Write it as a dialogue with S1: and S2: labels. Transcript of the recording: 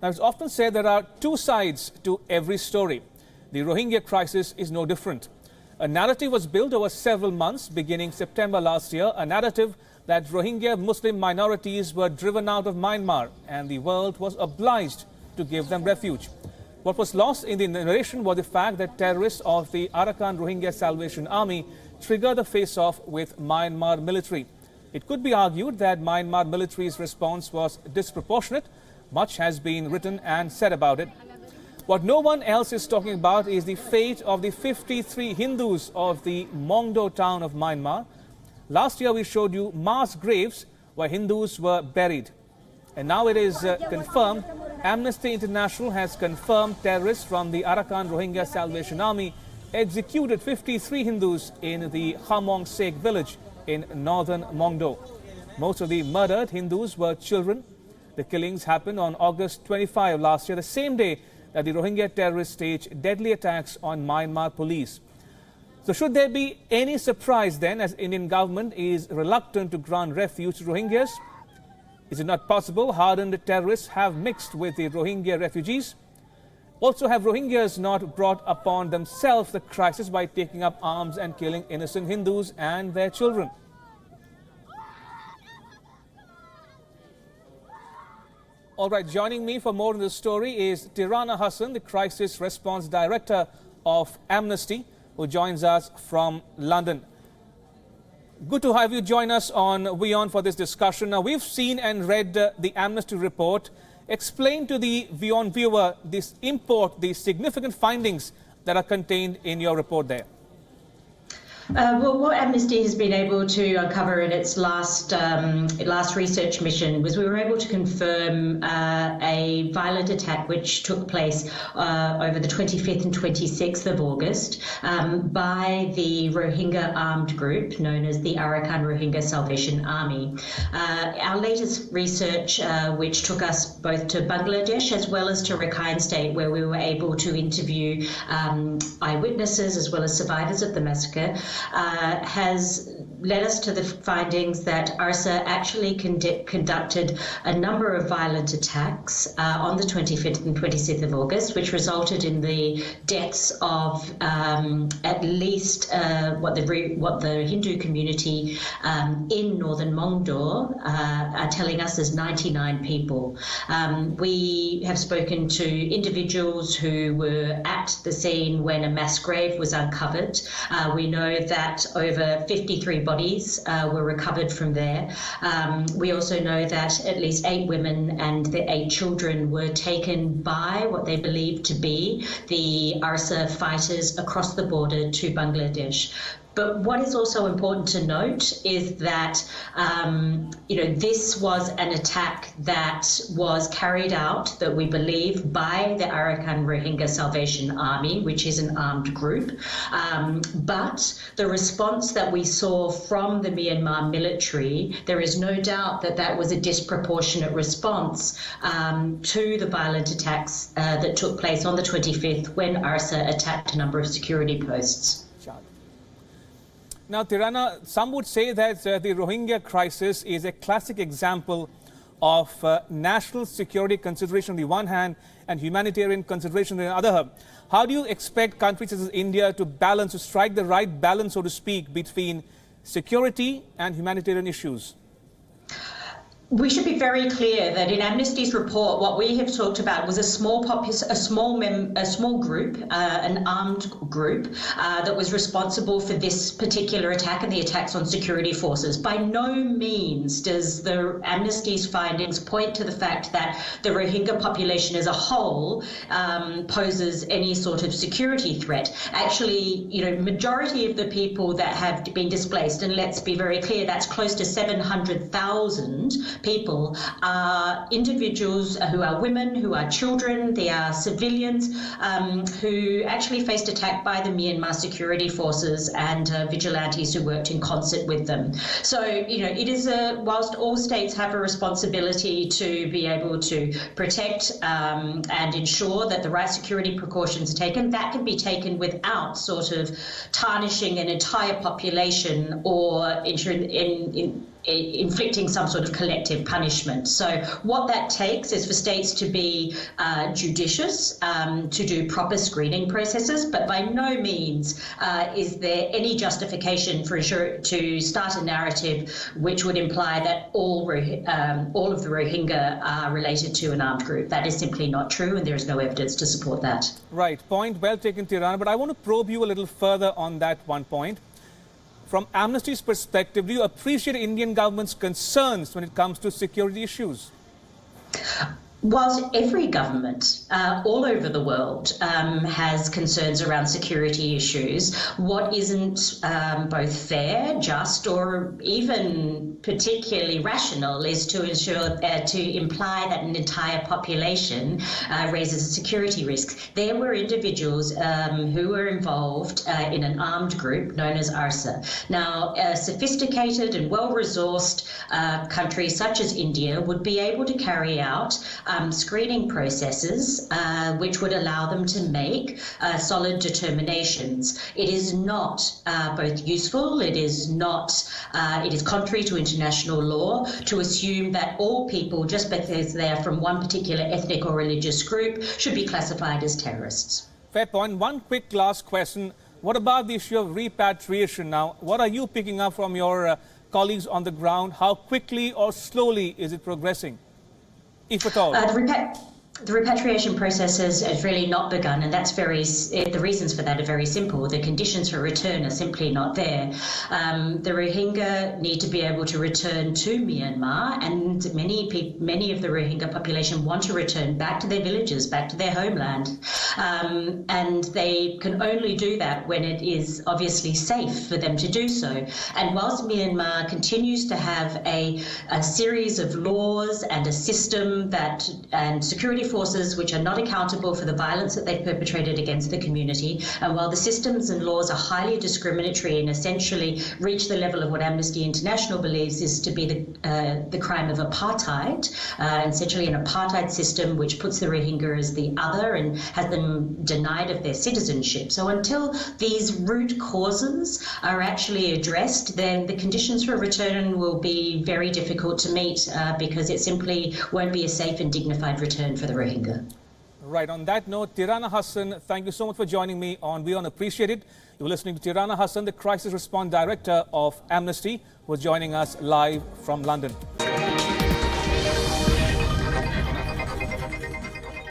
S1: Now, it's often said there are two sides to every story. The Rohingya crisis is no different. A narrative was built over several months, beginning September last year, a narrative that Rohingya Muslim minorities were driven out of Myanmar and the world was obliged to give them refuge. What was lost in the narration was the fact that terrorists of the Arakan Rohingya Salvation Army triggered a face-off with Myanmar military. It could be argued that Myanmar military's response was disproportionate. Much has been written and said about it. What no one else is talking about is the fate of the 53 Hindus of the Mongdo town of Myanmar. Last year we showed you mass graves where Hindus were buried. And now it is confirmed, Amnesty International has confirmed terrorists from the Arakan Rohingya Salvation Army executed 53 Hindus in the Khamong Sek village in northern Mongdo. Most of the murdered Hindus were children. The killings happened on August 25 last year, the same day that the Rohingya terrorists staged deadly attacks on Myanmar police. So should there be any surprise then, as Indian government is reluctant to grant refuge to Rohingyas? Is it not possible hardened terrorists have mixed with the Rohingya refugees? Also, have Rohingyas not brought upon themselves the crisis by taking up arms and killing innocent Hindus and their children? All right, joining me for more on this story is Tirana Hassan, the Crisis Response Director of Amnesty, who joins us from London. Good to have you join us on WION for this discussion. Now, we've seen and read the Amnesty report. Explain to the WION viewer this import, the significant findings that are contained in your report there.
S2: Well, what Amnesty has been able to uncover in its last research mission was we were able to confirm a violent attack which took place over the 25th and 26th of August by the Rohingya armed group known as the Arakan Rohingya Salvation Army. Our latest research, which took us both to Bangladesh as well as to Rakhine State, where we were able to interview eyewitnesses as well as survivors of the massacre, has led us to the findings that ARSA actually conducted a number of violent attacks on the 25th and 26th of August, which resulted in the deaths of at least what the Hindu community in northern Mongdo are telling us is 99 people. We have spoken to individuals who were at the scene when a mass grave was uncovered. We know that over 53 bodies were recovered from there. We also know that at least 8 women and the 8 children were taken by what they believe to be the ARSA fighters across the border to Bangladesh. But what is also important to note is that, this was an attack that was carried out, that we believe, by the Arakan Rohingya Salvation Army, which is an armed group. But the response that we saw from the Myanmar military, there is no doubt that that was a disproportionate response to the violent attacks that took place on the 25th when ARSA attacked a number of security posts.
S1: Now, Tirana, some would say that the Rohingya crisis is a classic example of national security consideration on the one hand and humanitarian consideration on the other. How do you expect countries such as India to strike the right balance, so to speak, between security and humanitarian issues?
S2: We should be very clear that in Amnesty's report, what we have talked about was a small group, an armed group that was responsible for this particular attack and the attacks on security forces. By no means does the Amnesty's findings point to the fact that the Rohingya population as a whole poses any sort of security threat. Actually, majority of the people that have been displaced, and let's be very clear, that's close to 700,000 people, are individuals who are women, who are children, they are civilians who actually faced attack by the Myanmar security forces and vigilantes who worked in concert with them. So, it is whilst all states have a responsibility to be able to protect and ensure that the right security precautions are taken, that can be taken without sort of tarnishing an entire population or inflicting some sort of collective punishment. So what that takes is for states to be judicious, to do proper screening processes, but by no means is there any justification to start a narrative which would imply that all of the Rohingya are related to an armed group. That is simply not true, and there is no evidence to support that.
S1: Right. Point well taken, Tirana, but I want to probe you a little further on that one point. From Amnesty's perspective, do you appreciate the Indian government's concerns when it comes to security issues?
S2: Whilst every government all over the world has concerns around security issues, what isn't both fair, just, or even particularly rational is to imply that an entire population raises a security risk. There were individuals who were involved in an armed group known as ARSA. Now, a sophisticated and well-resourced country such as India would be able to carry out screening processes which would allow them to make solid determinations. It is not both useful, it is contrary to international law to assume that all people, just because they're from one particular ethnic or religious group, should be classified as terrorists.
S1: Fair point. One quick last question. What about the issue of repatriation now? What are you picking up from your colleagues on the ground? How quickly or slowly is it progressing, if at all?
S2: The repatriation process has really not begun, and the reasons for that are very simple. The conditions for return are simply not there. The Rohingya need to be able to return to Myanmar, and many of the Rohingya population want to return back to their villages, back to their homeland. And they can only do that when it is obviously safe for them to do so. And whilst Myanmar continues to have a series of laws and a system and security forces which are not accountable for the violence that they've perpetrated against the community, and while the systems and laws are highly discriminatory and essentially reach the level of what Amnesty International believes is to be the crime of apartheid, essentially an apartheid system which puts the Rohingya as the other and has them denied of their citizenship. So until these root causes are actually addressed, then the conditions for return will be very difficult to meet because it simply won't be a safe and dignified return for the Rohingya.
S1: Right. On that note, Tirana Hassan, thank you so much for joining me on WION. Appreciate it. You were listening to Tirana Hassan, the Crisis Response Director of Amnesty, who was joining us live from London.